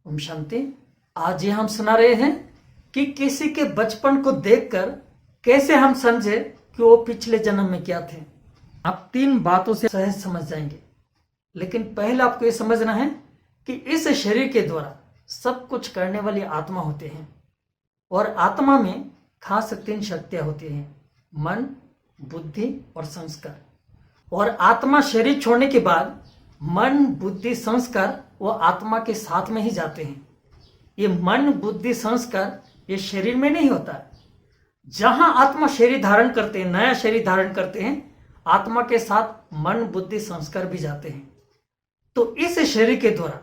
ओम शांति। आज ये हम सुना रहे हैं कि किसी के बचपन को देखकर कैसे हम समझे कि वो पिछले जन्म में क्या थे। आप 3 बातों से सहज समझ जाएंगे, लेकिन पहले आपको ये समझना है कि इस शरीर के द्वारा सब कुछ करने वाली आत्मा होते हैं और आत्मा में खास 3 शक्तियां होती हैं: मन, बुद्धि और संस्कार। और आत्मा शरीर छोड़ने के बाद मन, बुद्धि, संस्कार वो आत्मा के साथ में ही जाते हैं। ये मन, बुद्धि, संस्कार ये शरीर में नहीं होता। जहां आत्मा शरीर धारण करते हैं, नया शरीर धारण करते हैं, आत्मा के साथ मन, बुद्धि, संस्कार भी जाते हैं। तो इस शरीर के द्वारा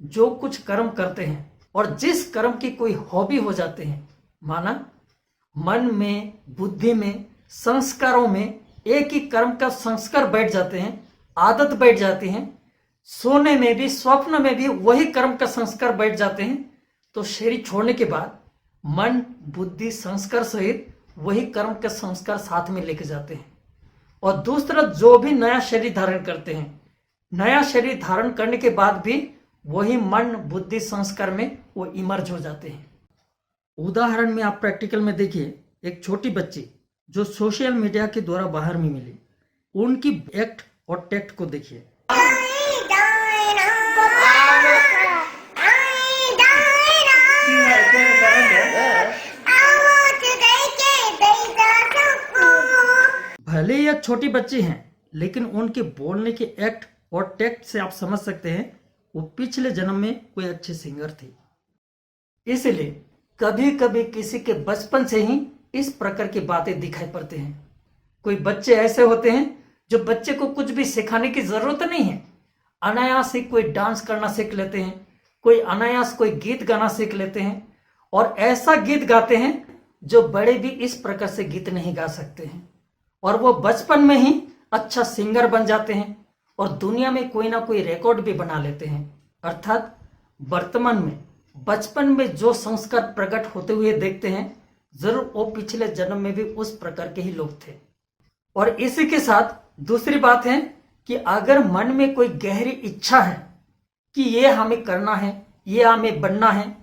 जो कुछ कर्म करते हैं और जिस कर्म की कोई हॉबी हो जाते हैं, माना मन में, बुद्धि में, संस्कारों में एक ही कर्म का संस्कार बैठ जाते हैं, आदत बैठ जाती है, सोने में भी, स्वप्न में भी वही कर्म का संस्कार बैठ जाते हैं, तो शरीर छोड़ने के बाद मन, बुद्धि, संस्कार सहित वही कर्म का संस्कार साथ में लेके जाते हैं। और दूसरा, जो भी नया शरीर धारण करते हैं, नया शरीर धारण करने के बाद भी वही मन, बुद्धि, संस्कार में वो इमर्ज हो जाते हैं। उदाहरण में आप प्रैक्टिकल में देखिए, एक छोटी बच्ची जो सोशल मीडिया के द्वारा बाहर में मिली, उनकी एक्ट और टेक्ट को देखिए। भले ही एक छोटी बच्ची हैं, लेकिन उनके बोलने के एक्ट और टेक्ट से आप समझ सकते हैं वो पिछले जन्म में कोई अच्छे सिंगर थे। इसलिए कभी कभी किसी के बचपन से ही इस प्रकार की बातें दिखाई पड़ते हैं। कोई बच्चे ऐसे होते हैं जो बच्चे को कुछ भी सिखाने की जरूरत नहीं है, अनायास ही कोई डांस करना सीख लेते हैं, कोई अनायास कोई गीत गाना सीख लेते हैं, और ऐसा गीत गाते हैं जो बड़े भी इस प्रकार से गीत नहीं गा सकते हैं, और वो बचपन में ही अच्छा सिंगर बन जाते हैं और दुनिया में कोई ना कोई रिकॉर्ड भी बना लेते हैं। अर्थात वर्तमान में बचपन में जो संस्कार प्रकट होते हुए देखते हैं, जरूर वो पिछले जन्म में भी उस प्रकार के ही लोग थे। और इसी के साथ दूसरी बात है कि अगर मन में कोई गहरी इच्छा है कि ये हमें करना है, ये हमें बनना है,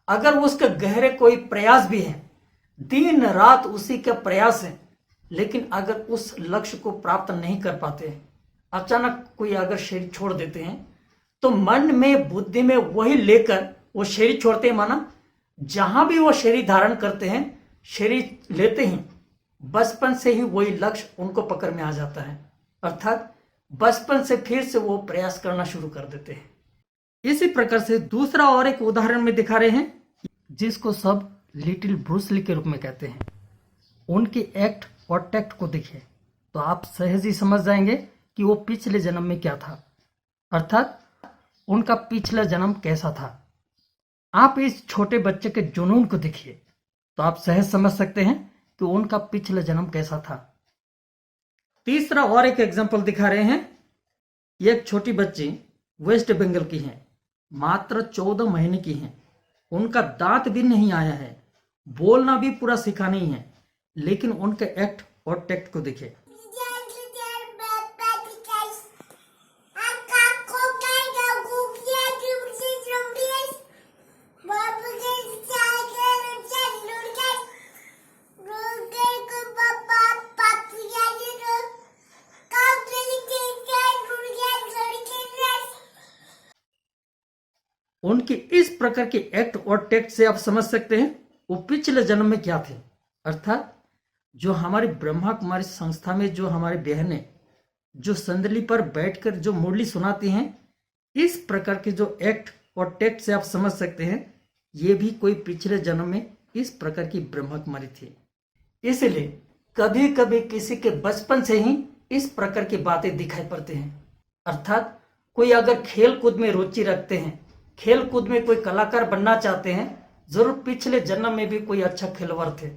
अगर उसका गहरे कोई प्रयास भी है, दिन रात उसी का प्रयास है, लेकिन अगर उस लक्ष्य को प्राप्त नहीं कर पाते, अचानक कोई अगर शरीर छोड़ देते हैं, तो मन में, बुद्धि में वही लेकर वो शरीर छोड़ते हैं। माना जहां भी वो शरीर धारण करते हैं, शरीर लेते हैं, बचपन से ही वही लक्ष्य उनको पकड़ में आ जाता है। अर्थात बचपन से फिर से वो प्रयास करना शुरू कर देते हैं। इसी प्रकार से दूसरा और एक उदाहरण में दिखा रहे हैं, जिसको सब लिटिल ब्रूस ली के रूप में कहते हैं। उनकी एक्ट और टेक्ट को देखिए तो आप सहज ही समझ जाएंगे कि वो पिछले जन्म में क्या था, अर्थात उनका पिछला जन्म कैसा था। आप इस छोटे बच्चे के जुनून को देखिए तो आप सहज समझ सकते हैं कि उनका पिछला जन्म कैसा था। तीसरा और एक एग्जांपल दिखा रहे हैं। ये एक छोटी बच्ची वेस्ट बंगाल की है, मात्र 14 महीने की है, उनका दांत भी नहीं आया है, बोलना भी पूरा सीखा नहीं है, लेकिन उनके एक्ट और टेक्ट को देखिए। उनकी इस प्रकार के एक्ट और टेक्ट से आप समझ सकते हैं वो पिछले जन्म में क्या थे। अर्थात जो हमारी ब्रह्मा कुमारी संस्था में जो हमारी बहनें जो संदली पर बैठकर जो मुरली सुनाती हैं, इस प्रकार के जो एक्ट और टेक्ट से आप समझ सकते हैं ये भी कोई पिछले जन्म में इस प्रकार की ब्रह्मा कुमारी थी। इसलिए कभी कभी किसी के बचपन से ही इस प्रकार की बातें दिखाई पड़ती हैं। अर्थात कोई अगर खेल कूद में रुचि रखते हैं, खेल कूद में कोई कलाकार बनना चाहते हैं, जरूर पिछले जन्म में भी कोई अच्छा खिलवाड़ थे।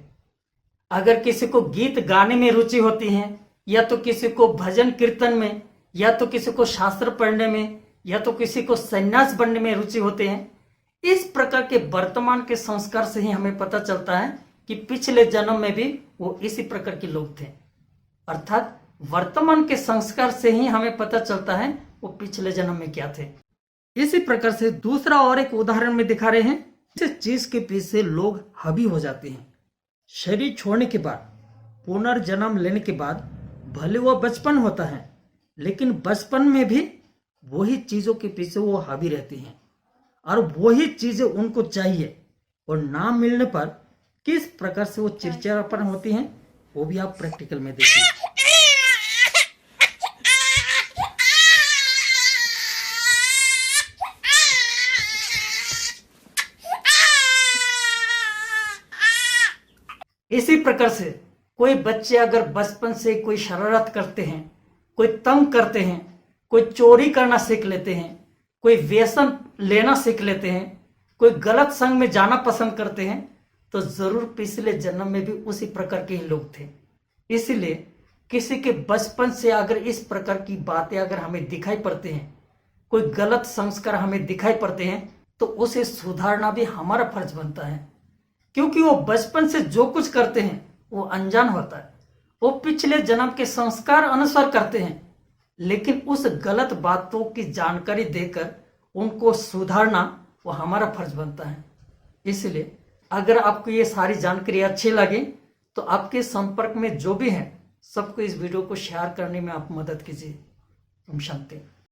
अगर किसी को गीत गाने में रुचि होती है, या तो किसी को भजन कीर्तन में, या तो किसी को शास्त्र पढ़ने में, या तो किसी को सन्यास बनने में रुचि होते हैं, इस प्रकार के वर्तमान के संस्कार से ही हमें पता चलता है कि पिछले जन्म में भी वो इसी प्रकार के लोग थे। अर्थात वर्तमान के संस्कार से ही हमें पता चलता है वो पिछले जन्म में क्या थे। इसी प्रकार से दूसरा और एक उदाहरण में दिखा रहे हैं। इस चीज के पीछे लोग हावी हो जाते हैं। शरीर छोड़ने के बाद, पुनर्जन्म लेने के बाद भले वो बचपन होता है, लेकिन बचपन में भी वही चीजों के पीछे वो हावी रहती हैं और वही चीजें उनको चाहिए, और ना मिलने पर किस प्रकार से वो चिड़चिड़ापन होती हैं, वो भी आप प्रैक्टिकल में देखिए। इसी प्रकार से कोई बच्चे अगर बचपन से कोई शरारत करते हैं, कोई तंग करते हैं, कोई चोरी करना सीख लेते हैं, कोई व्यसन लेना सीख लेते हैं, कोई गलत संग में जाना पसंद करते हैं, तो जरूर पिछले जन्म में भी उसी प्रकार के ही लोग थे। इसलिए किसी के बचपन से अगर इस प्रकार की बातें अगर हमें दिखाई पड़ती हैं, कोई गलत संस्कार हमें दिखाई पड़ते हैं, तो उसे सुधारना भी हमारा फर्ज बनता है। क्योंकि वो बचपन से जो कुछ करते हैं वो अनजान होता है, वो पिछले जन्म के संस्कार अनुसार करते हैं, लेकिन उस गलत बातों की जानकारी देकर उनको सुधारना वो हमारा फर्ज बनता है। इसलिए अगर आपको ये सारी जानकारी अच्छी लगे तो आपके संपर्क में जो भी हैं सबको इस वीडियो को शेयर करने में आप मदद कीजिए। ओम शांति।